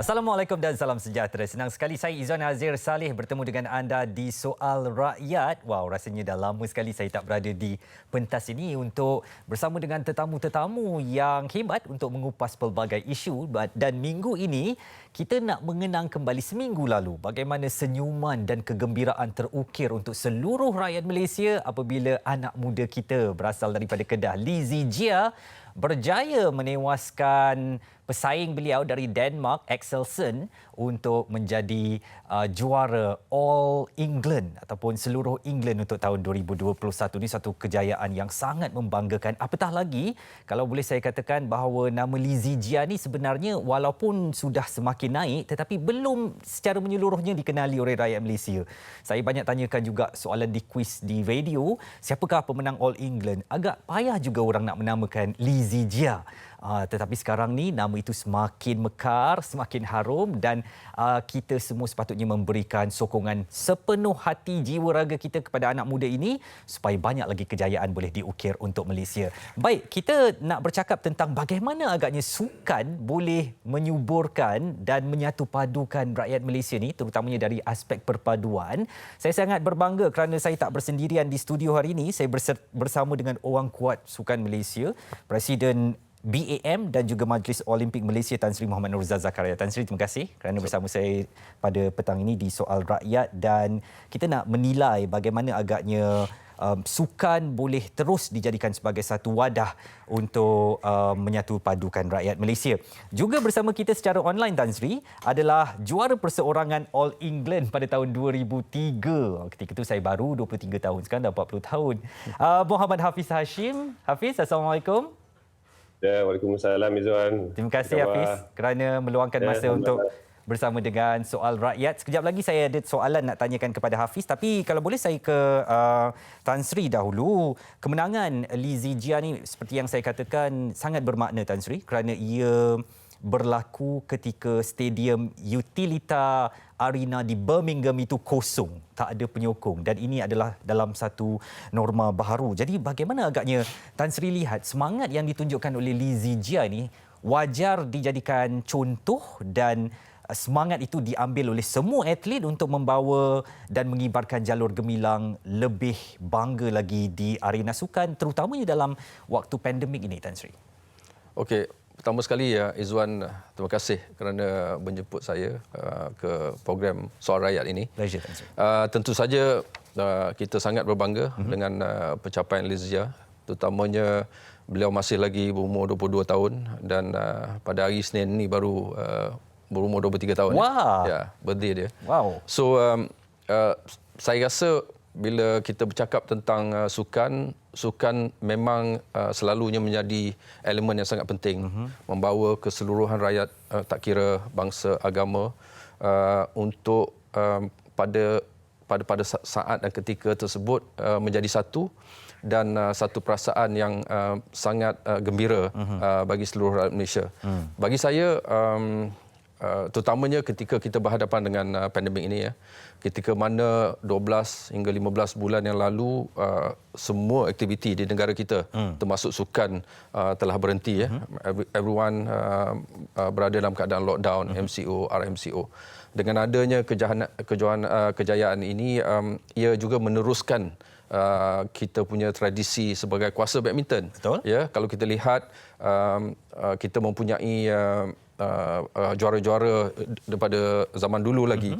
Assalamualaikum dan salam sejahtera. Senang sekali saya Izzuan Azir Saleh bertemu dengan anda di Soal Rakyat. Wow, rasanya dah lama sekali saya tak berada di pentas ini untuk bersama dengan tetamu-tetamu yang hebat untuk mengupas pelbagai isu. Dan minggu ini kita nak mengenang kembali seminggu lalu bagaimana senyuman dan kegembiraan terukir untuk seluruh rakyat Malaysia apabila anak muda kita berasal daripada Kedah, Lizzie Jia, berjaya menewaskan pesaing beliau dari Denmark, Axelsen, untuk menjadi juara All England ataupun seluruh England untuk tahun 2021. Ini satu kejayaan yang sangat membanggakan. Apatah lagi kalau boleh saya katakan bahawa nama Lizzie Jia ni sebenarnya walaupun sudah semakin naik tetapi belum secara menyeluruhnya dikenali oleh rakyat Malaysia. Saya banyak tanyakan juga soalan di kuis di radio, siapakah pemenang All England? Agak payah juga orang nak menamakan Lizzie Jia. Tetapi sekarang ni nama itu semakin mekar, semakin harum dan kita semua sepatutnya memberikan sokongan sepenuh hati jiwa raga kita kepada anak muda ini supaya banyak lagi kejayaan boleh diukir untuk Malaysia. Baik, kita nak bercakap tentang bagaimana agaknya sukan boleh menyuburkan dan menyatu padukan rakyat Malaysia ni, terutamanya dari aspek perpaduan. Saya sangat berbangga kerana saya tak bersendirian di studio hari ini. Saya bersama dengan orang kuat sukan Malaysia, Presiden BAM dan juga Majlis Olimpik Malaysia Tan Sri Mohamad Nurza Zakaria. Tan Sri, terima kasih kerana bersama saya pada petang ini di Soal Rakyat, dan kita nak menilai bagaimana agaknya sukan boleh terus dijadikan sebagai satu wadah untuk menyatu padukan rakyat Malaysia. Juga bersama kita secara online, Tan Sri, adalah juara perseorangan All England pada tahun 2003. Ketika itu saya baru 23 tahun, sekarang dah 40 tahun. Muhammad Hafiz Hashim. Hafiz, Assalamualaikum. Ya, Waalaikumsalam Izzuan. Terima kasih Hafiz kerana meluangkan masa untuk bersama dengan Soal Rakyat. Sekejap lagi saya ada soalan nak tanyakan kepada Hafiz, tapi kalau boleh saya ke Tan Sri dahulu. Kemenangan Lizzie Jia ni seperti yang saya katakan sangat bermakna, Tan Sri, kerana ia berlaku ketika stadium Utilita Arena di Birmingham itu kosong, tak ada penyokong, dan ini adalah dalam satu norma baharu. Jadi bagaimana agaknya Tan Sri lihat semangat yang ditunjukkan oleh Lizzie Jia ini wajar dijadikan contoh dan semangat itu diambil oleh semua atlet untuk membawa dan mengibarkan jalur gemilang lebih bangga lagi di arena sukan, terutamanya dalam waktu pandemik ini, Tan Sri? Okey. Pertama sekali, Izzuan, terima kasih kerana menjemput saya ke program Soal Rakyat ini. Pleasure. Tentu saja kita sangat berbangga dengan pencapaian Lizzie Jia, terutamanya beliau masih lagi berumur 22 tahun dan pada hari Isnin ini baru berumur 23 tahun. Wah. Ya, birthday dia. Wow. So saya rasa bila kita bercakap tentang sukan memang selalunya menjadi elemen yang sangat penting, membawa keseluruhan rakyat, tak kira bangsa, agama, untuk pada saat dan ketika tersebut menjadi satu dan satu perasaan yang sangat gembira bagi seluruh rakyat Malaysia. Bagi saya, terutamanya ketika kita berhadapan dengan pandemik ini, ketika mana 12 hingga 15 bulan yang lalu semua aktiviti di negara kita termasuk sukan telah berhenti, everyone berada dalam keadaan lockdown, MCO, RMCO. Dengan adanya kejayaan ini, ia juga meneruskan kita punya tradisi sebagai kuasa badminton. Betul. Ya, kalau kita lihat kita mempunyai juara-juara daripada zaman dulu lagi.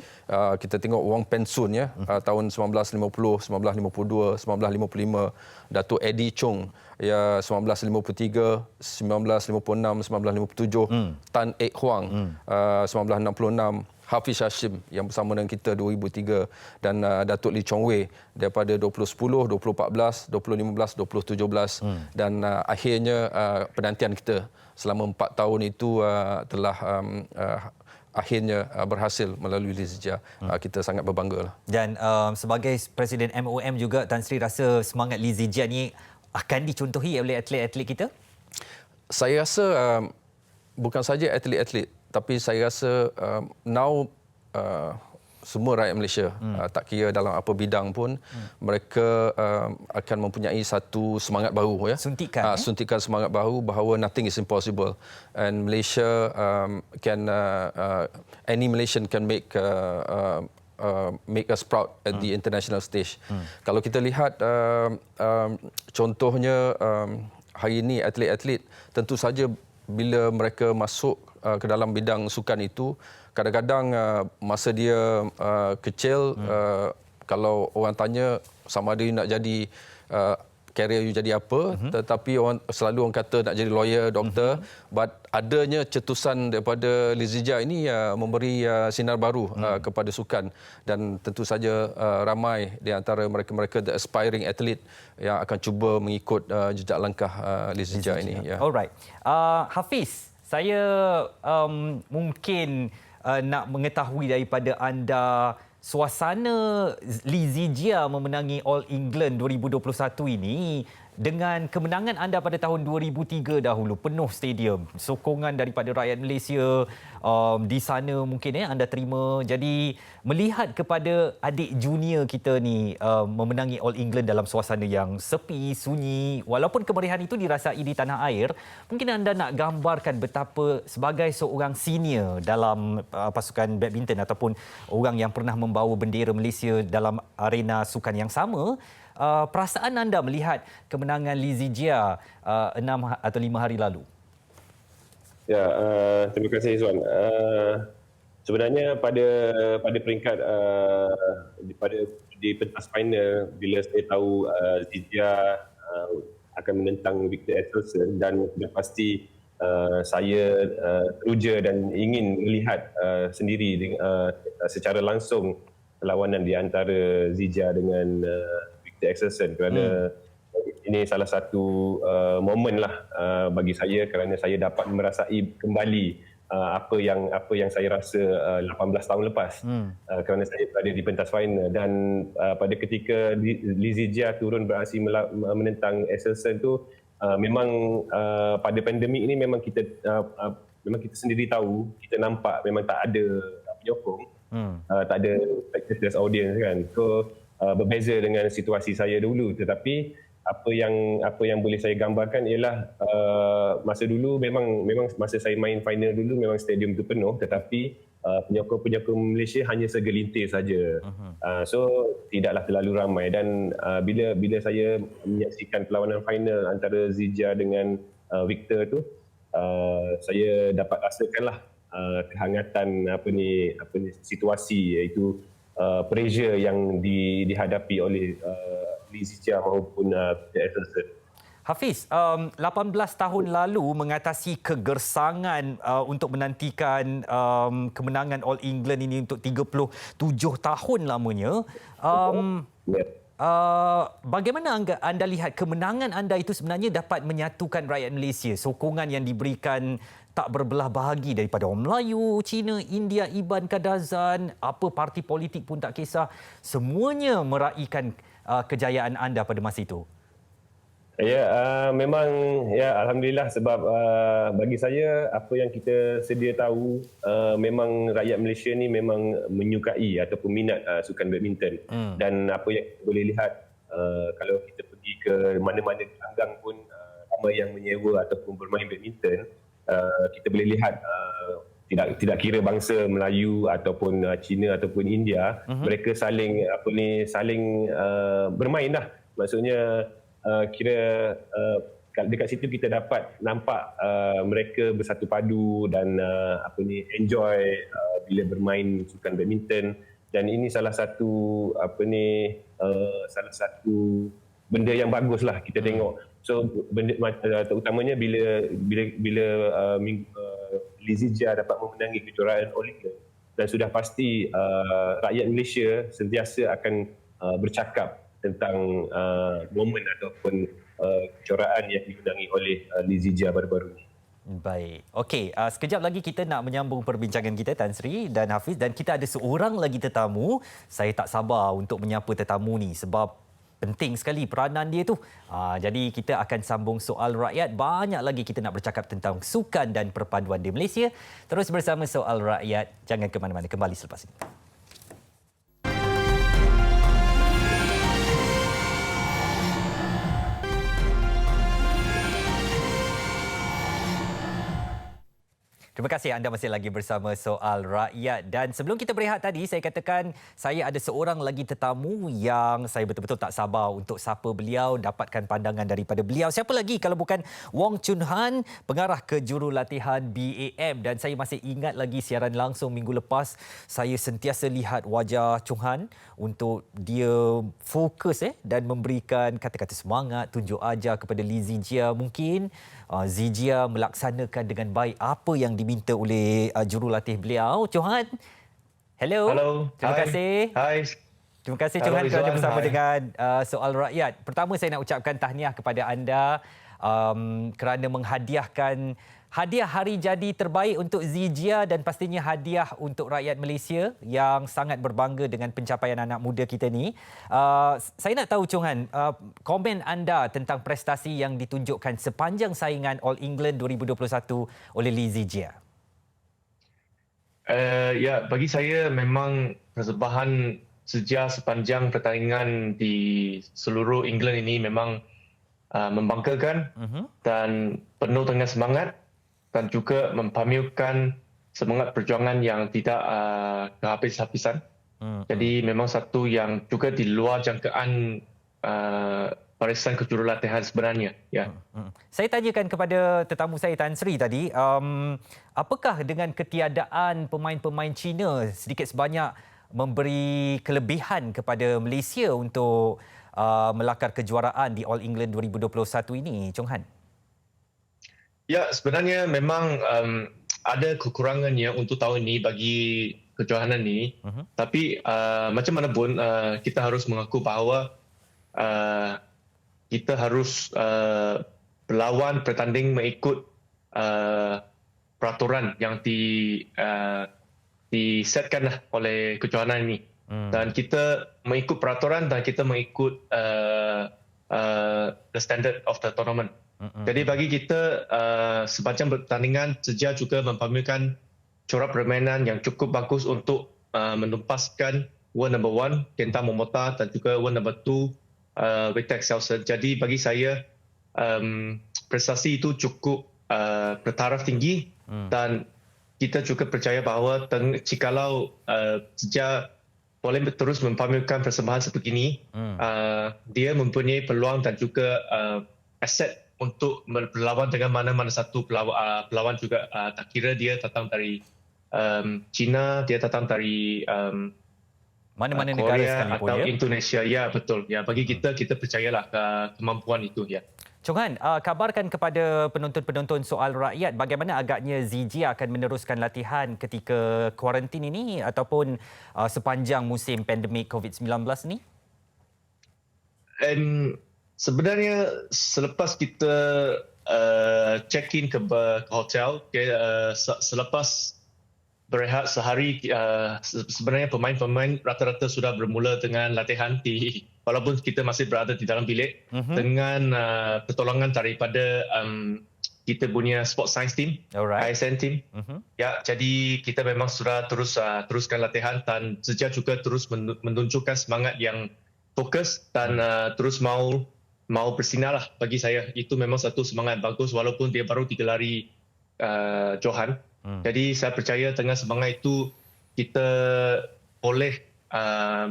Kita tengok Wong Pensun, tahun 1950, 1952, 1955, Datuk Eddie Chong, 1953, 1956, 1957, Tan Ek Huang, 1966, Hafiz Hashim yang bersama dengan kita 2003, dan Datuk Lee Chong Wei daripada 2010, 2014, 2015, 2017, dan akhirnya penantian kita selama 4 tahun itu telah akhirnya berhasil melalui Lizzie Jia. Kita sangat berbangga. Dan sebagai Presiden MOM juga, Tan Sri rasa semangat Lizzie Jia ni akan dicontohi oleh atlet-atlet kita? Saya rasa bukan saja atlet-atlet, tapi saya rasa now semua rakyat Malaysia, tak kira dalam apa bidang pun, mereka akan mempunyai satu semangat baru, ya. Suntikan, suntikan semangat baru bahawa nothing is impossible, and Malaysia any Malaysian can make us proud at the international stage. Kalau kita lihat contohnya hari ini atlet-atlet, tentu saja bila mereka masuk ke dalam bidang sukan itu, kadang-kadang masa dia kecil, kalau orang tanya sama ada you nak jadi career you jadi apa, tetapi selalu orang kata nak jadi lawyer, doktor, but adanya cetusan daripada Lizija ini memberi sinar baru kepada sukan, dan tentu saja ramai di antara mereka-mereka the aspiring athlete yang akan cuba mengikut jejak langkah Lizija ini. Ya. Alright. Hafiz, saya mungkin nak mengetahui daripada anda suasana Lizija memenangi All England 2021 ini. Dengan kemenangan anda pada tahun 2003 dahulu, penuh stadium, sokongan daripada rakyat Malaysia di sana mungkin anda terima. Jadi melihat kepada adik junior kita ni memenangi All England dalam suasana yang sepi, sunyi, walaupun kemeriahan itu dirasai di tanah air, mungkin anda nak gambarkan betapa sebagai seorang senior dalam pasukan badminton ataupun orang yang pernah membawa bendera Malaysia dalam arena sukan yang sama, perasaan anda melihat kemenangan Lizija 6 atau 5 hari lalu? Ya, terima kasih Izwan. Sebenarnya pada peringkat di pentas final, bila saya tahu Lizija akan menentang Victor Axelsen, dan sudah pasti saya teruja dan ingin melihat sendiri secara langsung perlawanan di antara Lizija dengan Victor Axelsen, kerana ini salah satu momen lah bagi saya, kerana saya dapat merasai kembali apa yang saya rasa 18 tahun lepas, kerana saya berada di pentas final. Dan pada ketika Lizija turun beraksi menentang Axelsen tu, memang pada pandemik ini memang kita sendiri tahu, kita nampak memang tak ada penyokong, tak ada spectators, audience kan. So berbeza dengan situasi saya dulu, tetapi apa yang boleh saya gambarkan ialah masa dulu memang masa saya main final dulu memang stadium itu penuh, tetapi penyokong Malaysia hanya segelintir saja. So tidaklah terlalu ramai, dan bila saya menyaksikan perlawanan final antara Lizija dengan Victor tu, saya dapat rasakanlah kehangatan situasi, iaitu pressure yang dihadapi oleh Lizija maupun Axelsen. Hafiz, 18 tahun lalu mengatasi kegersangan untuk menantikan kemenangan All England ini untuk 37 tahun lamanya. Bagaimana anda lihat kemenangan anda itu sebenarnya dapat menyatukan rakyat Malaysia? Sokongan yang diberikan tak berbelah bahagi daripada orang Melayu, Cina, India, Iban, Kadazan, apa parti politik pun tak kisah. Semuanya meraihkan kejayaan anda pada masa itu. Ya, memang ya, alhamdulillah, sebab bagi saya apa yang kita sedia tahu, memang rakyat Malaysia ni memang menyukai ataupun minat sukan badminton. Dan apa yang kita boleh lihat, kalau kita pergi ke mana-mana gelanggang pun ramai yang menyewa ataupun bermain badminton. Kita boleh lihat tidak kira bangsa Melayu ataupun Cina ataupun India, mereka saling bermain dah. Maksudnya kira dekat situ kita dapat nampak mereka bersatu padu dan enjoy bila bermain sukan badminton. Dan ini salah satu benda yang baguslah kita tengok. So benda terutamanya bila Lizija dapat memenangi kejuaraan All England, dan sudah pasti rakyat Malaysia sentiasa akan bercakap tentang momen ataupun kejuaraan yang dimenangi oleh Lizija baru-baru ini. Baik. Okey, sekejap lagi kita nak menyambung perbincangan kita, Tan Sri dan Hafiz, dan kita ada seorang lagi tetamu. Saya tak sabar untuk menyapa tetamu ni sebab penting sekali peranan dia tu. Jadi kita akan sambung soal rakyat. Banyak lagi kita nak bercakap tentang sukan dan perpaduan di Malaysia. Terus bersama Soal Rakyat. Jangan ke mana-mana, kembali selepas ini. Terima kasih anda masih lagi bersama Soal Rakyat. Dan sebelum kita berehat tadi, saya katakan saya ada seorang lagi tetamu yang saya betul-betul tak sabar untuk sapa beliau, dapatkan pandangan daripada beliau. Siapa lagi kalau bukan Wong Chun Han, pengarah kejurulatihan BAM. Dan saya masih ingat lagi siaran langsung minggu lepas, saya sentiasa lihat wajah Chung Han untuk dia fokus dan memberikan kata-kata semangat, tunjuk ajar kepada Lee Zijia. Mungkin Zijia melaksanakan dengan baik apa yang diminta oleh jurulatih beliau. Chung Han, hello. Halo. Terima Hai. kasih. Hai. Terima kasih Halo, Chung Han kerana Izwan. bersama Hai. dengan Soal Rakyat. Pertama saya nak ucapkan tahniah kepada anda kerana menghadiahkan hadiah hari jadi terbaik untuk Zijia dan pastinya hadiah untuk rakyat Malaysia yang sangat berbangga dengan pencapaian anak muda kita ni. Saya nak tahu Chung Han, komen anda tentang prestasi yang ditunjukkan sepanjang saingan All England 2021 oleh Lee Zijia. Ya, bagi saya memang persembahan Zijia sepanjang pertandingan di seluruh England ini memang membanggakan dan penuh dengan semangat dan juga mempamerkan semangat perjuangan yang tidak kehabis-habisan. Jadi memang satu yang juga di luar jangkaan barisan kejurulatihan sebenarnya. Ya. Saya tanyakan kepada tetamu saya Tan Sri tadi, apakah dengan ketiadaan pemain-pemain Cina sedikit sebanyak memberi kelebihan kepada Malaysia untuk melakar kejuaraan di All England 2021 ini, Chung Han? Ya, sebenarnya memang ada kekurangannya untuk tahun ini bagi kejohanan ini. Tapi macam mana pun kita harus mengaku bahawa kita harus berlawan bertanding mengikut peraturan yang disetkan oleh kejohanan ini. Dan kita mengikut peraturan dan kita mengikut the standard of the tournament. Jadi bagi kita sepanjang pertandingan Zijia juga mempamerkan corak permainan yang cukup bagus untuk menumpaskan world number 1 Kenta Momota dan juga world number 2 Victor Excelsior. Jadi bagi saya prestasi itu cukup bertaraf tinggi dan kita juga percaya bahawa jikalau Zijia boleh terus mempamerkan persembahan seperti ini, dia mempunyai peluang dan juga aset untuk berlawan dengan mana-mana satu pelawan juga, tak kira dia datang dari China, dia datang dari Mana-mana negara Korea sekalipun, atau ya? Indonesia. Ya, betul. Ya, bagi kita percayalah kemampuan itu. Ya. Chung Han, kabarkan kepada penonton-penonton Soal Rakyat bagaimana agaknya Zijia akan meneruskan latihan ketika kuarantin ini ataupun sepanjang musim pandemik COVID-19 ni? Sebenarnya selepas kita check-in ke hotel, selepas berehat sehari, sebenarnya pemain-pemain rata-rata sudah bermula dengan latihan walaupun kita masih berada di dalam bilik dengan pertolongan daripada kita punya sport science team, ISN team. Ya, jadi kita memang sudah teruskan latihan dan Zijia juga terus menunjukkan semangat yang fokus dan terus mau bersinar lah. Bagi saya itu memang satu semangat bagus walaupun dia baru digelari Johan. Jadi saya percaya dengan semangat itu kita boleh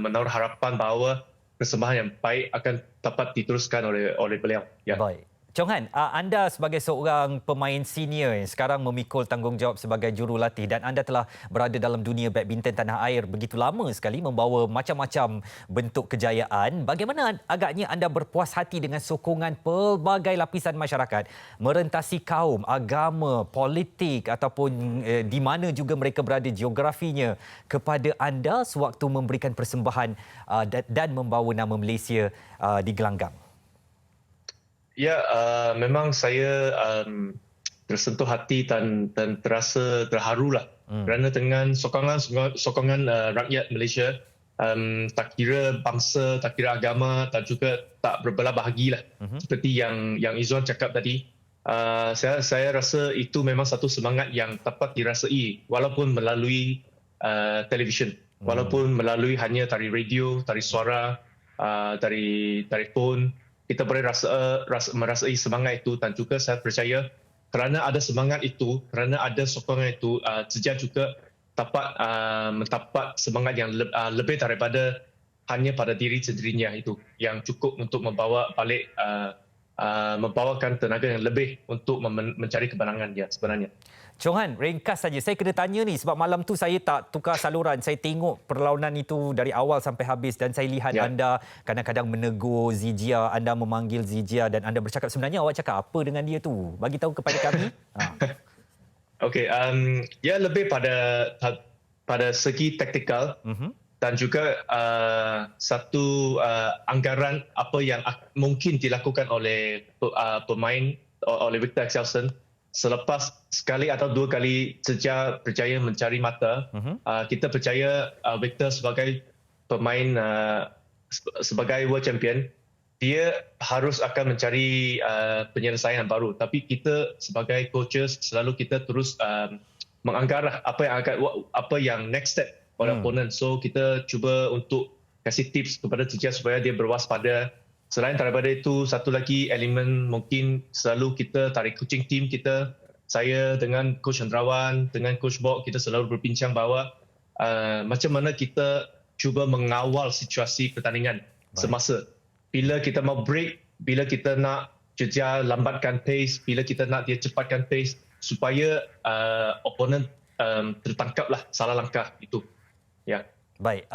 menaruh harapan bahawa persembahan yang baik akan dapat diteruskan oleh beliau. Ya. Baik. Chung Han, anda sebagai seorang pemain senior yang sekarang memikul tanggungjawab sebagai jurulatih dan anda telah berada dalam dunia badminton tanah air begitu lama sekali membawa macam-macam bentuk kejayaan. Bagaimana agaknya anda berpuas hati dengan sokongan pelbagai lapisan masyarakat merentasi kaum, agama, politik ataupun di mana juga mereka berada geografinya kepada anda sewaktu memberikan persembahan dan membawa nama Malaysia di gelanggang? Ya, memang saya tersentuh hati dan terasa terharulah kerana dengan sokongan rakyat Malaysia, tak kira bangsa, tak kira agama dan juga tak berbelah bahagilah seperti yang Izwan cakap tadi. Saya rasa itu memang satu semangat yang dapat dirasai walaupun melalui televisyen, walaupun melalui hanya dari radio, dari suara, dari phone. Kita boleh merasai semangat itu dan juga saya percaya kerana ada semangat itu, kerana ada sokongan itu, Zija juga dapat mendapat semangat yang lebih daripada hanya pada diri sendirinya itu, yang cukup untuk membawa balik membawakan tenaga yang lebih untuk mencari kemenangan dia sebenarnya. Chong Han, ringkas saja. Saya kena tanya ni sebab malam tu saya tak tukar saluran. Saya tengok perlawanan itu dari awal sampai habis dan saya lihat anda kadang-kadang menegur Zijia, anda memanggil Zijia dan anda bercakap sebenarnya awak cakap apa dengan dia tu? Bagi tahu kepada kami. Okey, ya lebih pada segi taktikal dan juga satu anggaran apa yang mungkin dilakukan oleh pemain oleh Victor Axelsen selepas sekali atau dua kali Zija berjaya mencari mata. Kita percaya Victor sebagai pemain sebagai world champion, dia harus akan mencari penyelesaian baru. Tapi kita sebagai coaches selalu kita terus menganggap apa yang next step oleh opponent. So kita cuba untuk kasih tips kepada Zija supaya dia berwaspada. Selain daripada itu, satu lagi elemen mungkin selalu kita tarik kucing tim kita. Saya dengan Coach Hendrawan, dengan Coach Bok, kita selalu berbincang bahawa macam mana kita cuba mengawal situasi pertandingan semasa. Bila kita mau break, bila kita nak Zija lambatkan pace, bila kita nak dia cepatkan pace supaya opponent tertangkaplah salah langkah itu. Ya. Baik,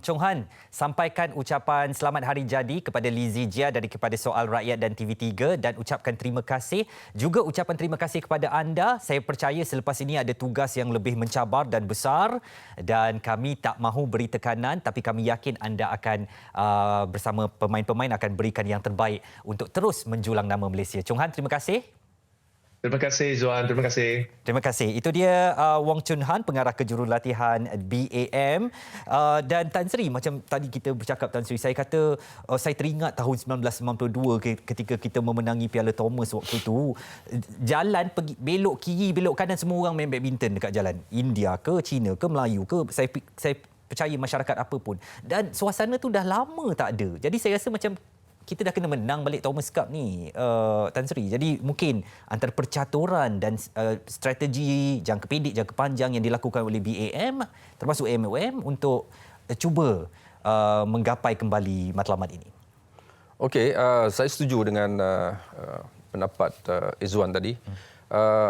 Chong Han, sampaikan ucapan selamat hari jadi kepada Lee Zijia daripada Soal Rakyat dan TV3 dan ucapkan terima kasih. Juga ucapan terima kasih kepada anda. Saya percaya selepas ini ada tugas yang lebih mencabar dan besar dan kami tak mahu beri tekanan tapi kami yakin anda akan bersama pemain-pemain akan berikan yang terbaik untuk terus menjulang nama Malaysia. Chong Han, terima kasih. Terima kasih Zuan, terima kasih. Terima kasih. Itu dia Wong Chun Han, pengarah kejurulatihan BAM. Dan Tan Sri, macam tadi kita bercakap Tan Sri, saya kata saya teringat tahun 1992 ketika kita memenangi Piala Thomas waktu itu. Jalan pergi belok kiri, belok kanan, semua orang main badminton dekat jalan. India ke, Cina ke, Melayu ke, saya percaya masyarakat apa pun. Dan suasana tu dah lama tak ada. Jadi saya rasa macam kita dah kena menang balik Thomas Cup ni, Tan Sri. Jadi mungkin antara percaturan dan strategi jangka pendek, jangka panjang yang dilakukan oleh BAM termasuk MOM untuk cuba menggapai kembali matlamat ini. Okey, saya setuju dengan pendapat Izzuan tadi.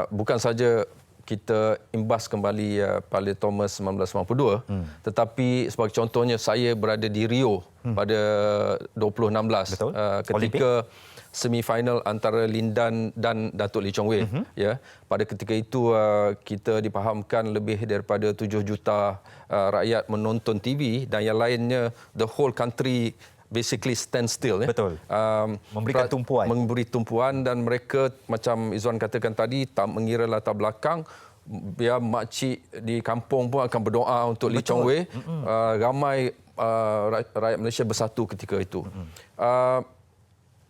Bukan saja kita imbas kembali Piala Thomas 1992, tetapi sebagai contohnya saya berada di Rio pada 2016 ketika semifinal antara Lindan dan Datuk Lee Chong Wei. Ya, pada ketika itu kita dipahamkan lebih daripada 7 juta rakyat menonton TV dan yang lainnya the whole country basically stand still. Betul. Memberikan tumpuan. Memberi tumpuan dan mereka macam Izzuan katakan tadi tak mengira latar belakang, biar makcik di kampung pun akan berdoa untuk Lee Chong Wei. Ramai rakyat Malaysia bersatu ketika itu.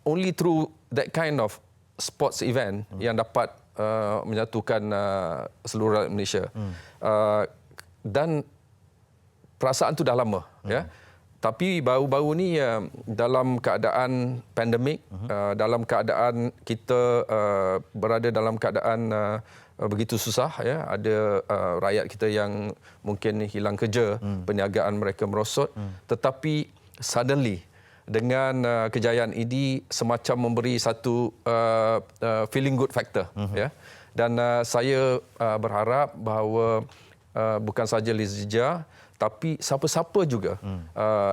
Only through that kind of sports event yang dapat menyatukan seluruh rakyat Malaysia. Dan perasaan tu dah lama, ya. Tapi baru-baru ni dalam keadaan pandemik, dalam keadaan kita berada dalam keadaan begitu susah, ya, ada rakyat kita yang mungkin hilang kerja, perniagaan mereka merosot, tetapi suddenly dengan kejayaan ini semacam memberi satu feeling good factor, ya. Dan saya berharap bahawa bukan saja Lee Zijia tapi siapa-siapa juga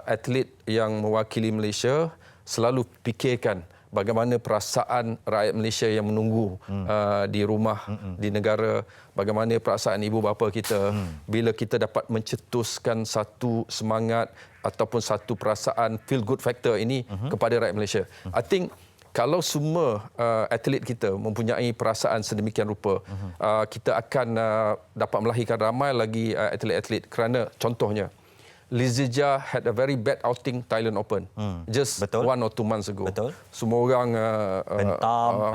atlet yang mewakili Malaysia selalu fikirkan bagaimana perasaan rakyat Malaysia yang menunggu di rumah, di negara, bagaimana perasaan ibu bapa kita bila kita dapat mencetuskan satu semangat ataupun satu perasaan feel good factor ini kepada rakyat Malaysia. I think kalau semua atlet kita mempunyai perasaan sedemikian rupa, kita akan dapat melahirkan ramai lagi atlet-atlet. Kerana contohnya, Lee Zijia had a very bad outing Thailand Open just 1 or 2 months ago. Betul. Semua orang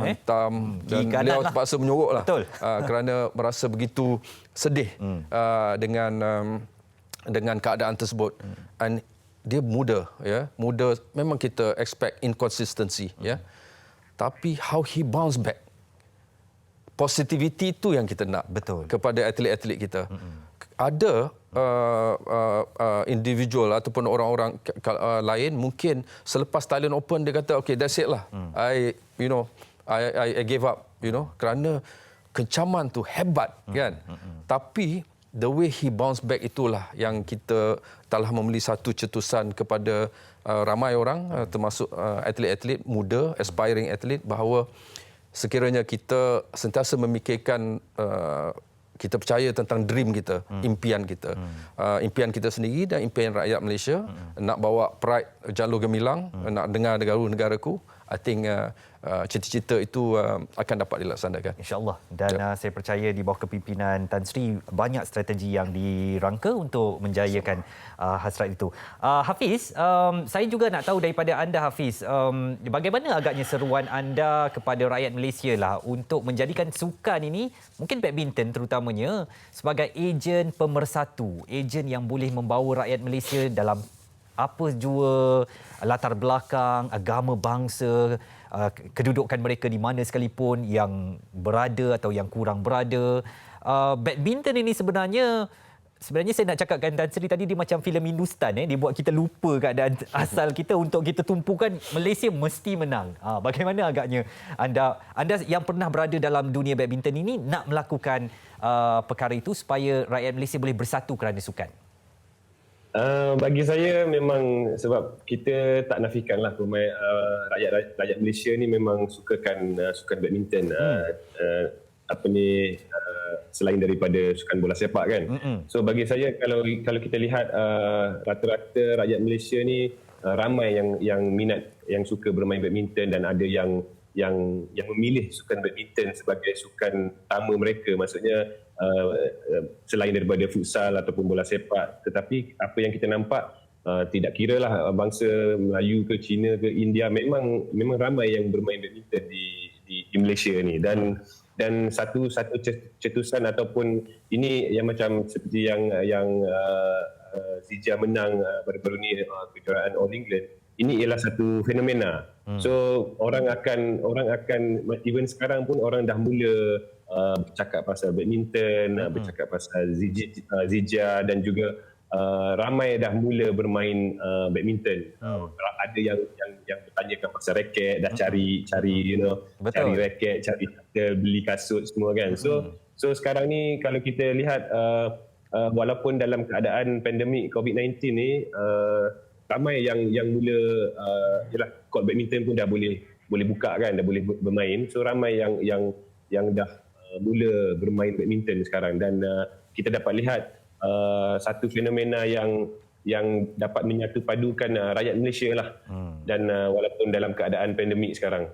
hentam dan beliau terpaksa menyoroklah kerana merasa begitu sedih dengan keadaan tersebut. And dia muda, ya, muda, memang kita expect inconsistency, ya, tapi how he bounce back, positivity itu yang kita nak Betul. kepada atlet-atlet kita. Ada individual ataupun orang-orang lain mungkin selepas Thailand Open dia kata okay, that's it lah. I gave up, kerana kencaman tu hebat kan. Tapi the way he bounce back itulah yang kita telah memberi satu cetusan kepada ramai orang termasuk atlet-atlet muda, aspiring atlet, bahawa sekiranya kita sentiasa memikirkan kita percaya tentang dream kita, impian kita. Impian kita sendiri dan impian rakyat Malaysia, nak bawa pride jalur gemilang, nak dengar negaraku, I think cita-cita itu akan dapat dilaksanakan. InsyaAllah. Dan saya percaya di bawah kepimpinan Tan Sri banyak strategi yang dirangka untuk menjayakan hasrat itu. Hafiz, saya juga nak tahu daripada anda Hafiz, bagaimana agaknya seruan anda kepada rakyat Malaysia lah untuk menjadikan sukan ini, mungkin badminton terutamanya, sebagai ejen pemersatu, ejen yang boleh membawa rakyat Malaysia dalam apa jua latar belakang, agama, bangsa, kedudukan mereka di mana sekalipun, yang berada atau yang kurang berada. Badminton ini sebenarnya saya nak cakapkan Tan Sri tadi, dia macam filem Hindustan. Dia buat kita lupa keadaan asal kita untuk kita tumpukan Malaysia mesti menang. Bagaimana agaknya anda yang pernah berada dalam dunia badminton ini nak melakukan perkara itu supaya rakyat Malaysia boleh bersatu kerana sukan? Bagi saya memang sebab kita tak nafikanlah pemain rakyat Malaysia ni memang sukan badminton. Selain daripada sukan bola sepak kan. So bagi saya kalau kita lihat rata-rata rakyat Malaysia ni ramai yang minat, yang suka bermain badminton, dan ada yang memilih sukan badminton sebagai sukan utama mereka. Maksudnya selain daripada futsal ataupun bola sepak. Tetapi apa yang kita nampak, tidak kiralah bangsa Melayu ke Cina ke India, memang ramai yang bermain badminton di Malaysia ni. Dan satu cetusan ataupun ini yang macam seperti yang Zijia menang baru-baru ni kejuaraan All England, ini ialah satu fenomena. So orang akan even sekarang pun orang dah mula bercakap pasal badminton, bercakap pasal Zijia, dan juga ramai dah mula bermain badminton. Ada yang bertanyakan pasal raket, dah cari cari raket, cari tackle, beli kasut semua kan. So sekarang ni kalau kita lihat walaupun dalam keadaan pandemik COVID-19 ni, ramai yang mula court badminton pun dah boleh buka kan, dah boleh bermain. So ramai yang dah mula bermain badminton sekarang, dan kita dapat lihat satu fenomena yang dapat menyatu padukan rakyat Malaysia lah. Dan walaupun dalam keadaan pandemik sekarang.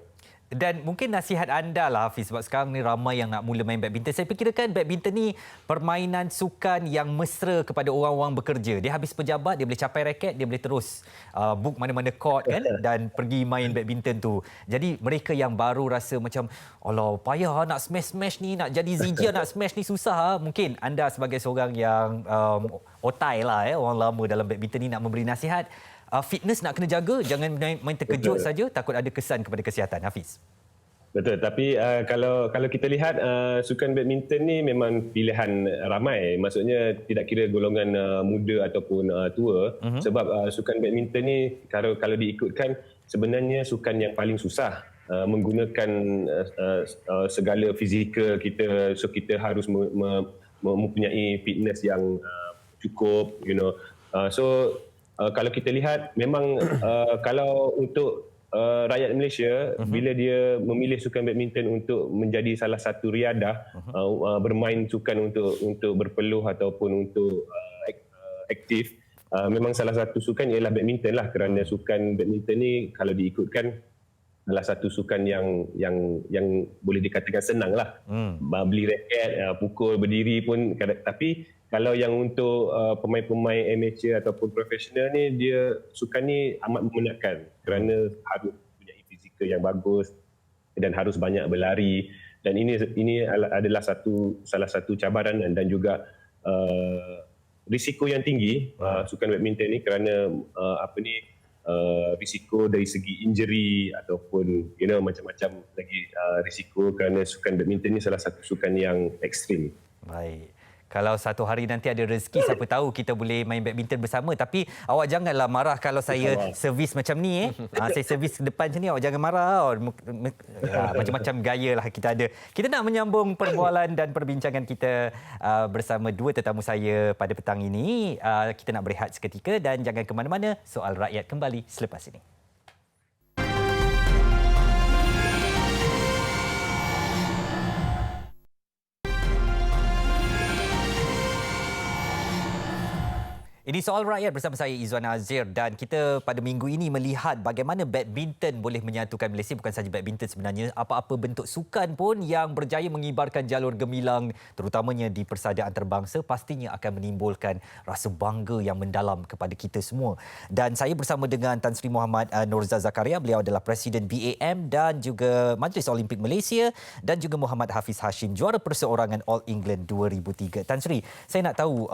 Dan mungkin nasihat anda lah Hafiz, sebab sekarang ni ramai yang nak mula main badminton. Saya fikirkan badminton ni permainan sukan yang mesra kepada orang-orang bekerja. Dia habis pejabat, dia boleh capai raket, dia boleh terus book mana-mana court kan, dan pergi main badminton tu. Jadi mereka yang baru rasa macam, alah payah nak smash ni, nak jadi Zijia nak smash ni susah. Mungkin anda sebagai seorang yang otai lah, orang lama dalam badminton ni, nak memberi nasihat. Fitness nak kena jaga, jangan main terkejut saja, takut ada kesan kepada kesihatan. Hafiz. Betul, tapi kalau kita lihat sukan badminton ni memang pilihan ramai. Maksudnya tidak kira golongan muda ataupun tua. Sebab sukan badminton ni kalau diikutkan, sebenarnya sukan yang paling susah. Menggunakan segala fizikal kita, so kita harus mempunyai fitness yang cukup, kalau kita lihat memang kalau untuk rakyat Malaysia, bila dia memilih sukan badminton untuk menjadi salah satu riadah, bermain sukan untuk berpeluh ataupun untuk aktif, memang salah satu sukan ialah badminton lah, kerana sukan badminton ni kalau diikutkan salah satu sukan yang boleh dikatakan senang lah. Beli raket, pukul, berdiri pun. Tapi kalau yang untuk pemain-pemain amateur ataupun profesional ni, dia sukan ni amat memenatkan kerana harus punya fizikal yang bagus dan harus banyak berlari. Dan ini adalah salah satu cabaran dan juga risiko yang tinggi sukan badminton ni, kerana risiko dari segi injury ataupun macam-macam lagi risiko, kerana sukan badminton ni salah satu sukan yang ekstrim. Baik. Kalau satu hari nanti ada rezeki, siapa tahu kita boleh main badminton bersama. Tapi awak janganlah marah kalau saya servis macam ni. Saya servis ke depan macam ni, awak jangan marah. Macam-macam gaya lah kita ada. Kita nak menyambung perbualan dan perbincangan kita bersama dua tetamu saya pada petang ini. Kita nak berehat seketika dan jangan ke mana-mana. Soal Rakyat kembali selepas ini. Ini Soal Rakyat bersama saya Izwan Azir, dan kita pada minggu ini melihat bagaimana badminton boleh menyatukan Malaysia. Bukan sahaja badminton sebenarnya, apa-apa bentuk sukan pun yang berjaya mengibarkan jalur gemilang terutamanya di persada antarabangsa pastinya akan menimbulkan rasa bangga yang mendalam kepada kita semua. Dan saya bersama dengan Tan Sri Muhammad Norzah Zakaria, beliau adalah Presiden BAM dan juga Majlis Olimpik Malaysia, dan juga Muhammad Hafiz Hashim, juara perseorangan All England 2003. Tan Sri, saya nak tahu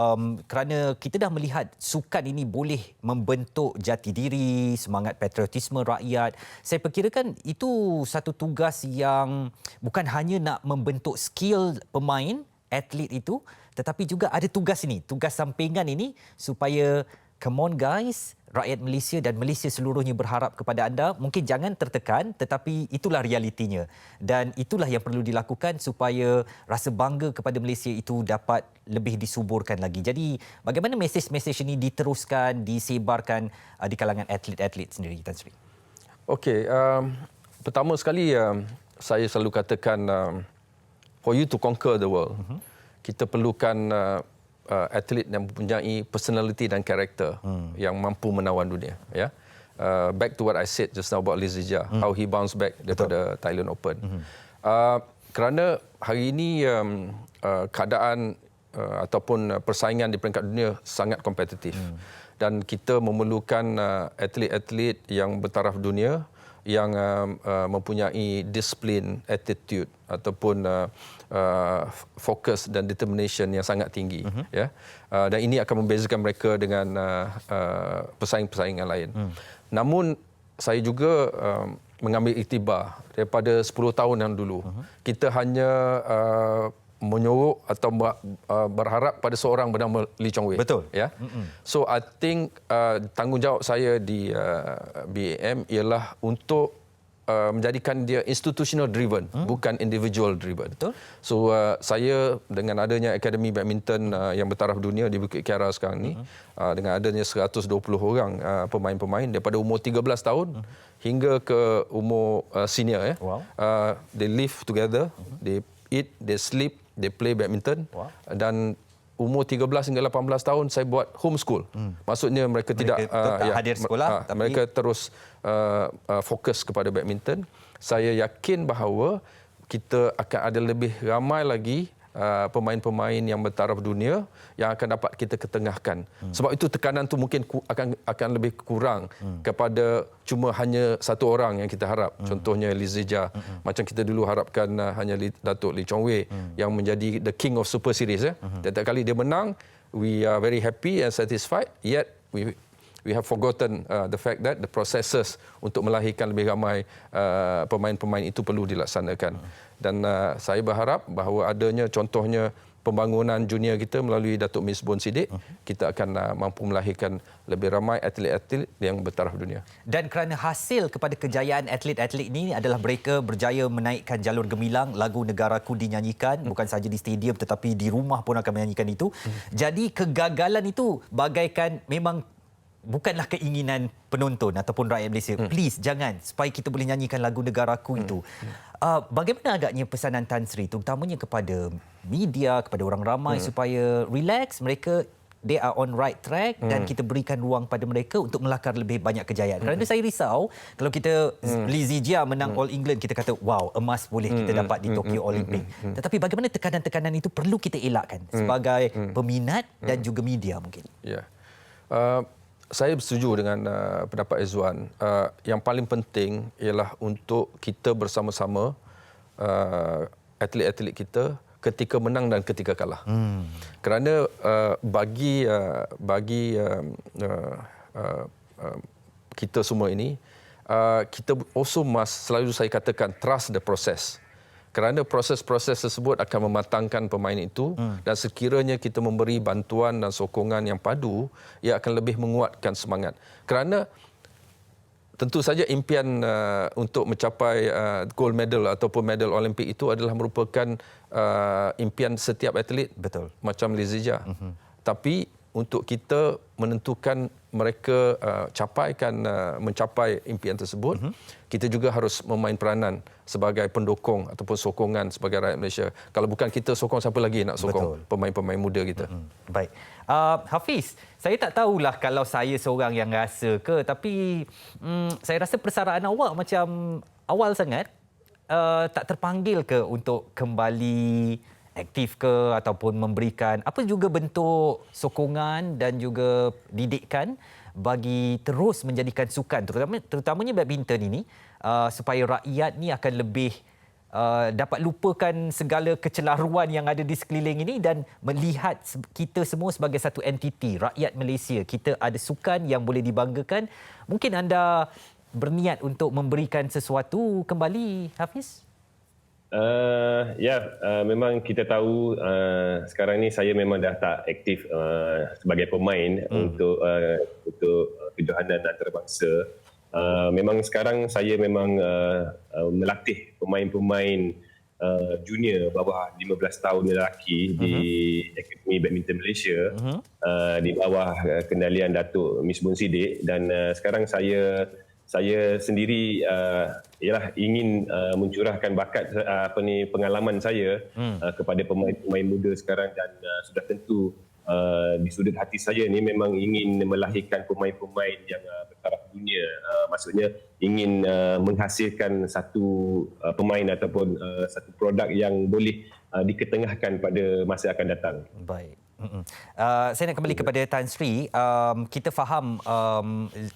kerana kita dah melihat sukan ini boleh membentuk jati diri, semangat patriotisme rakyat. Saya perkirakan itu satu tugas yang bukan hanya nak membentuk skill pemain, atlet itu, tetapi juga ada tugas ini, tugas sampingan ini supaya come on guys, rakyat Malaysia dan Malaysia seluruhnya berharap kepada anda. Mungkin jangan tertekan, tetapi itulah realitinya. Dan itulah yang perlu dilakukan supaya rasa bangga kepada Malaysia itu dapat lebih disuburkan lagi. Jadi bagaimana mesej-mesej ini diteruskan, disebarkan di kalangan atlet-atlet sendiri, Tan Sri? Okey, pertama sekali saya selalu katakan for you to conquer the world, kita perlukan atlet yang mempunyai personality dan karakter yang mampu menawan dunia. Ya, back to what I said just now about Lee Zijia, how he bounced back daripada Thailand Open. Kerana hari ini keadaan ataupun persaingan di peringkat dunia sangat kompetitif, dan kita memerlukan atlet-atlet yang bertaraf dunia, yang mempunyai disiplin, attitude ataupun fokus dan determination yang sangat tinggi. Ya, dan ini akan membezakan mereka dengan pesaing-pesaing yang lain. Namun saya juga mengambil iktibar daripada 10 tahun yang dulu. Kita hanya menyorok atau berharap pada seorang bernama Lee Chong Wei. Betul. Ya. So I think tanggungjawab saya di BAM ialah untuk menjadikan dia institutional driven, bukan individual driven. Betul. So saya dengan adanya Akademi Badminton yang bertaraf dunia di Bukit Kiara sekarang ni, dengan adanya 120 orang pemain-pemain daripada umur 13 tahun hingga ke umur senior, ya. Wow. They live together, they eat, they sleep, they play badminton. Wow. Dan umur 13 hingga 18 tahun saya buat homeschool. Maksudnya mereka tidak hadir sekolah, tapi mereka terus fokus kepada badminton. Saya yakin bahawa kita akan ada lebih ramai lagi pemain-pemain yang bertaraf dunia yang akan dapat kita ketengahkan. Sebab itu tekanan tu mungkin akan lebih kurang kepada cuma hanya satu orang yang kita harap. Contohnya Lee Zijia. Macam kita dulu harapkan hanya Datuk Lee Chong Wei yang menjadi the king of Super Series. Ya. Setiap kali dia menang, we are very happy and satisfied. Yet we have forgotten the fact that the processes untuk melahirkan lebih ramai pemain-pemain itu perlu dilaksanakan. Dan saya berharap bahawa adanya contohnya pembangunan junior kita melalui Datuk Misbun Siddiq, kita akan mampu melahirkan lebih ramai atlet-atlet yang bertaraf dunia. Dan kerana hasil kepada kejayaan atlet-atlet ini adalah mereka berjaya menaikkan jalur gemilang, lagu Negaraku dinyanyikan, bukan saja di stadium tetapi di rumah pun akan menyanyikan itu. Jadi kegagalan itu bagaikan memang bukanlah keinginan penonton ataupun rakyat Malaysia. Please, jangan, supaya kita boleh nyanyikan lagu Negaraku itu. Bagaimana agaknya pesanan Tan Sri, terutamanya kepada media, kepada orang ramai supaya relax, mereka they are on right track dan kita berikan ruang pada mereka untuk melakar lebih banyak kejayaan. Kerana saya risau kalau kita Lee Zijia menang All England, kita kata wow, emas boleh kita dapat di Tokyo Olympic. Tetapi bagaimana tekanan-tekanan itu perlu kita elakkan sebagai peminat dan juga media mungkin. Ya. Saya bersetuju dengan pendapat Izwan. Yang paling penting ialah untuk kita bersama-sama atlet-atlet kita ketika menang dan ketika kalah. Kerana bagi kita semua ini, kita also must, selalu saya katakan, trust the process. Kerana proses-proses tersebut akan mematangkan pemain itu dan sekiranya kita memberi bantuan dan sokongan yang padu, ia akan lebih menguatkan semangat. Kerana tentu saja impian untuk mencapai gold medal ataupun medal Olimpik itu adalah merupakan impian setiap atlet. Betul. Macam Lizija. Tapi untuk kita menentukan mereka mencapai impian tersebut, kita juga harus memain peranan sebagai pendukung ataupun sokongan sebagai rakyat Malaysia. Kalau bukan kita sokong, siapa lagi nak sokong pemain-pemain muda kita? Baik. Hafiz, saya tak tahulah kalau saya seorang yang rasa ke, tapi saya rasa persaraan awak macam awal sangat tak terpanggil ke untuk kembali aktif ke ataupun memberikan apa juga bentuk sokongan dan juga didikan bagi terus menjadikan sukan terutamanya badminton ini supaya rakyat ni akan lebih dapat lupakan segala kecelaruan yang ada di sekeliling ini dan melihat kita semua sebagai satu entiti, rakyat Malaysia. Kita ada sukan yang boleh dibanggakan. Mungkin anda berniat untuk memberikan sesuatu kembali, Hafiz? Memang kita tahu sekarang ni saya memang dah tak aktif sebagai pemain untuk kejohanan antarabangsa. Memang sekarang saya memang melatih pemain-pemain junior bawah 15 tahun lelaki di Akademi Badminton Malaysia di bawah kendalian Datuk Misbun Siddiq, dan sekarang saya sendiri ingin mencurahkan bakat pengalaman saya kepada pemain-pemain muda sekarang, dan sudah tentu di sudut hati saya ni memang ingin melahirkan pemain-pemain yang bertaraf dunia. Maksudnya ingin menghasilkan satu pemain ataupun satu produk yang boleh diketengahkan pada masa akan datang. Baik. Saya nak kembali kepada Tan Sri. Kita faham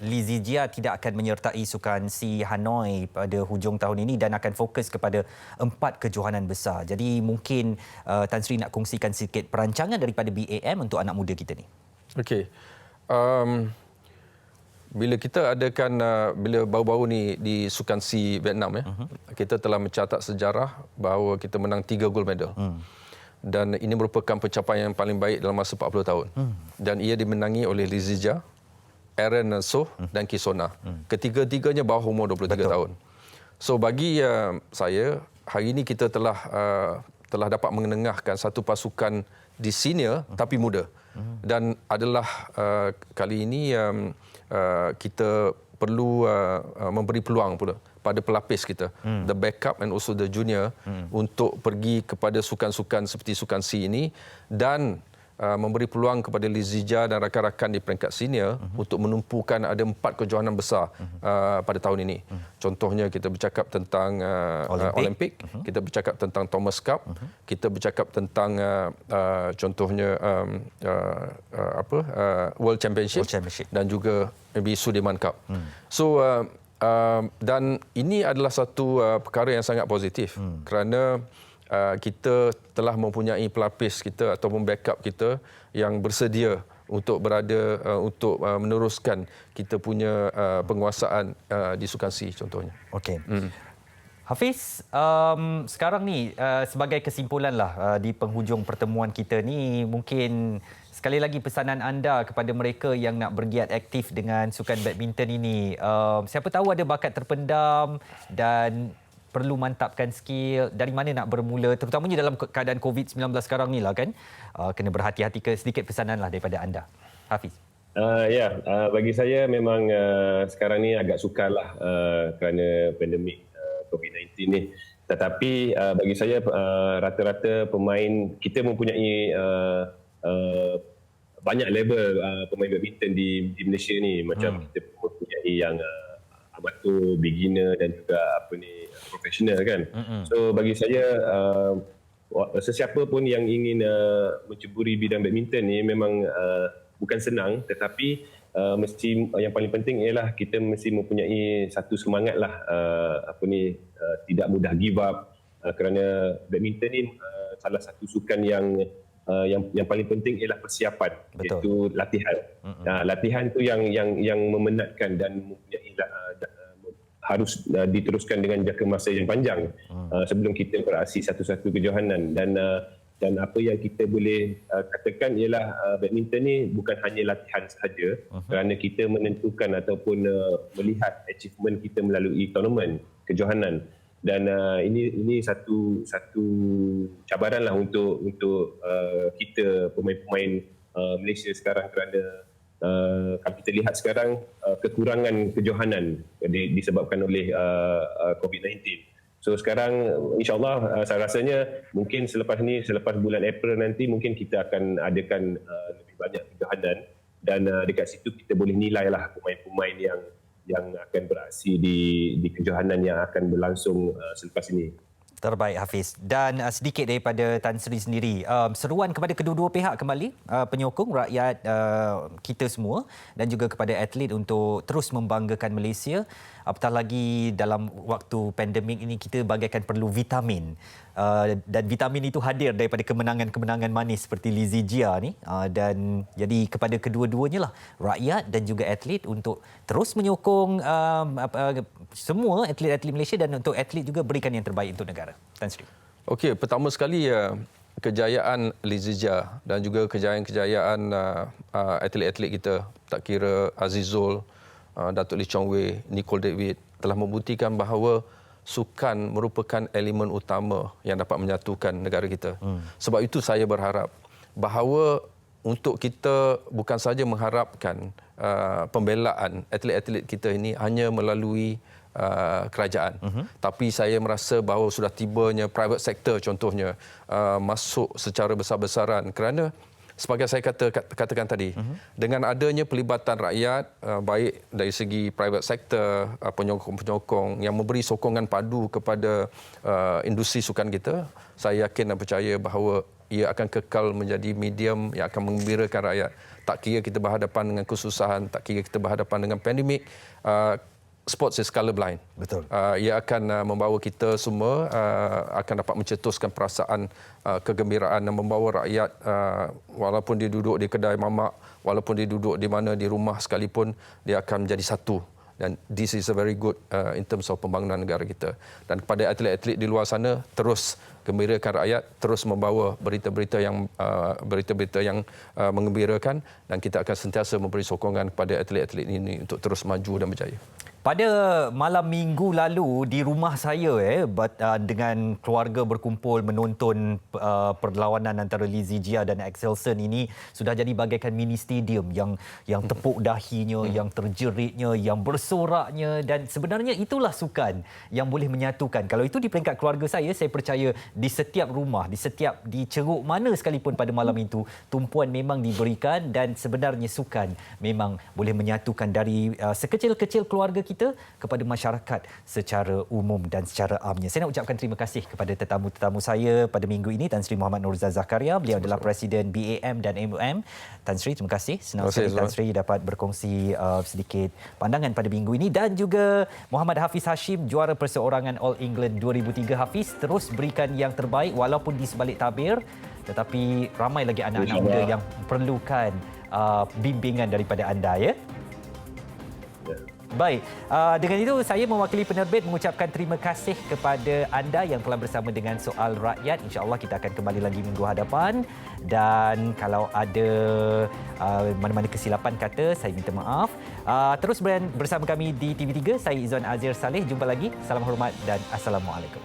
Lizija tidak akan menyertai Sukan SEA Hanoi pada hujung tahun ini dan akan fokus kepada 4 kejohanan besar. Jadi mungkin Tan Sri nak kongsikan sikit perancangan daripada BAM untuk anak muda kita ni. Okey. Bila kita adakan bila baru-baru ni di Sukan SEA Vietnam kita telah mencatat sejarah bahawa kita menang 3 gold medal. Dan ini merupakan pencapaian yang paling baik dalam masa 40 tahun. Dan ia dimenangi oleh Lizija, Aaron Soh dan Kisona. Ketiga-tiganya bawah umur 23 tahun. So bagi saya, hari ini kita telah dapat mengenengahkan satu pasukan di senior tapi muda. Dan adalah kali ini kita perlu memberi peluang pula pada pelapis kita, the backup and also the junior, untuk pergi kepada sukan-sukan seperti Sukan SEA ini dan memberi peluang kepada Lizija dan rakan-rakan di peringkat senior untuk menumpukan ada 4 kejohanan besar pada tahun ini. Contohnya kita bercakap tentang Olimpik, kita bercakap tentang Thomas Cup, kita bercakap tentang contohnya World Championship dan juga maybe Sudirman Cup. So dan ini adalah satu perkara yang sangat positif kerana kita telah mempunyai pelapis kita ataupun backup kita yang bersedia untuk berada untuk meneruskan kita punya penguasaan di Sukan SEA contohnya. Okey. Hafiz, sekarang ni sebagai kesimpulanlah di penghujung pertemuan kita ni, mungkin sekali lagi pesanan anda kepada mereka yang nak bergiat aktif dengan sukan badminton ini. Siapa tahu ada bakat terpendam dan perlu mantapkan skill, dari mana nak bermula, terutamanya dalam keadaan COVID-19 sekarang ni lah kan. Kena berhati-hati ke, sedikit pesanan lah daripada anda. Hafiz. Bagi saya memang sekarang ni agak sukar lah kerana pandemik COVID-19 ni. Tetapi bagi saya rata-rata pemain kita mempunyai banyak level pemain badminton di Malaysia ni. Macam kita mempunyai yang amatur, beginner dan juga profesional kan. So bagi saya sesiapa pun yang ingin menceburi bidang badminton ni memang bukan senang, tetapi mesti yang paling penting ialah kita mesti mempunyai satu semangat lah tidak mudah give up kerana badminton ni salah satu sukan yang paling penting ialah persiapan. Betul. Iaitu latihan. Latihan tu yang memenatkan dan mempunyai harus diteruskan dengan jangka masa yang panjang sebelum kita beraksi satu-satu kejohanan. Dan apa yang kita boleh katakan ialah badminton ni bukan hanya latihan sahaja, kerana kita menentukan ataupun melihat achievement kita melalui tournament kejohanan. Dan ini satu cabaran lah untuk kita pemain-pemain Malaysia sekarang, kerana kalau kita lihat sekarang kekurangan kejohanan disebabkan oleh COVID-19. So sekarang insyaAllah saya rasanya mungkin selepas bulan April nanti mungkin kita akan adakan lebih banyak kejohanan, dan dekat situ kita boleh nilai lah pemain-pemain yang akan beraksi di kejohanan yang akan berlangsung selepas ini. Terbaik Hafiz. Dan sedikit daripada Tan Sri sendiri, seruan kepada kedua-dua pihak kembali, penyokong rakyat kita semua dan juga kepada atlet untuk terus membanggakan Malaysia. Apatah lagi dalam waktu pandemik ini kita bagaikan perlu vitamin. Dan vitamin itu hadir daripada kemenangan-kemenangan manis seperti Lizzie Jia ni. Dan jadi kepada kedua-duanya lah, rakyat dan juga atlet, untuk terus menyokong semua atlet-atlet Malaysia, dan untuk atlet juga berikan yang terbaik untuk negara. Tan Sri. Okey, pertama sekali kejayaan Lizzie Jia dan juga kejayaan atlet-atlet kita, tak kira Azizul, Datuk Lee Chong Wei, Nicole David, telah membuktikan bahawa sukan merupakan elemen utama yang dapat menyatukan negara kita. Sebab itu saya berharap bahawa untuk kita bukan saja mengharapkan pembelaan atlet-atlet kita ini hanya melalui kerajaan, tapi saya merasa bahawa sudah tibanya private sector contohnya masuk secara besar-besaran, kerana sebagai saya katakan tadi, dengan adanya pelibatan rakyat, baik dari segi private sector, penyokong-penyokong yang memberi sokongan padu kepada industri sukan kita, saya yakin dan percaya bahawa ia akan kekal menjadi medium yang akan menggembirakan rakyat. Tak kira kita berhadapan dengan kesusahan, tak kira kita berhadapan dengan pandemik, sports is colorblind. Betul. Ia akan membawa kita semua akan dapat mencetuskan perasaan kegembiraan dan membawa rakyat, walaupun dia duduk di kedai mamak, walaupun dia duduk di mana di rumah sekalipun, dia akan menjadi satu. Dan this is a very good in terms of pembangunan negara kita. Dan kepada atlet-atlet di luar sana, terus gembirakan rakyat, terus membawa berita-berita yang mengembirakan, dan kita akan sentiasa memberi sokongan kepada atlet-atlet ini untuk terus maju dan berjaya. Pada malam minggu lalu di rumah saya dengan keluarga berkumpul menonton perlawanan antara Lizzie Jia dan Axelsen ini, sudah jadi bagaikan mini stadium yang tepuk dahinya, yang terjeritnya, yang bersoraknya, dan sebenarnya itulah sukan yang boleh menyatukan. Kalau itu di peringkat keluarga saya percaya di setiap rumah, di ceruk mana sekalipun pada malam itu, tumpuan memang diberikan, dan sebenarnya sukan memang boleh menyatukan dari sekecil-kecil keluarga kita kepada masyarakat secara umum dan secara amnya. Saya nak ucapkan terima kasih kepada tetamu-tetamu saya pada minggu ini, Tan Sri Muhammad Nurzal Zakaria. Beliau adalah Presiden BAM dan MUM. Tan Sri, terima kasih. Senang sekali Tan Sri dapat berkongsi sedikit pandangan pada minggu ini. Dan juga Muhammad Hafiz Hashim, juara perseorangan All England 2003. Hafiz, terus berikan yang terbaik walaupun di sebalik tabir, tetapi ramai lagi anak-anak muda yang perlukan bimbingan daripada anda, ya. Baik, dengan itu saya mewakili penerbit mengucapkan terima kasih kepada anda yang telah bersama dengan Soal Rakyat. InsyaAllah kita akan kembali lagi minggu hadapan, dan kalau ada mana-mana kesilapan kata, saya minta maaf. Terus bersama kami di TV3, saya Izzuan Azir Saleh. Jumpa lagi. Salam hormat dan Assalamualaikum.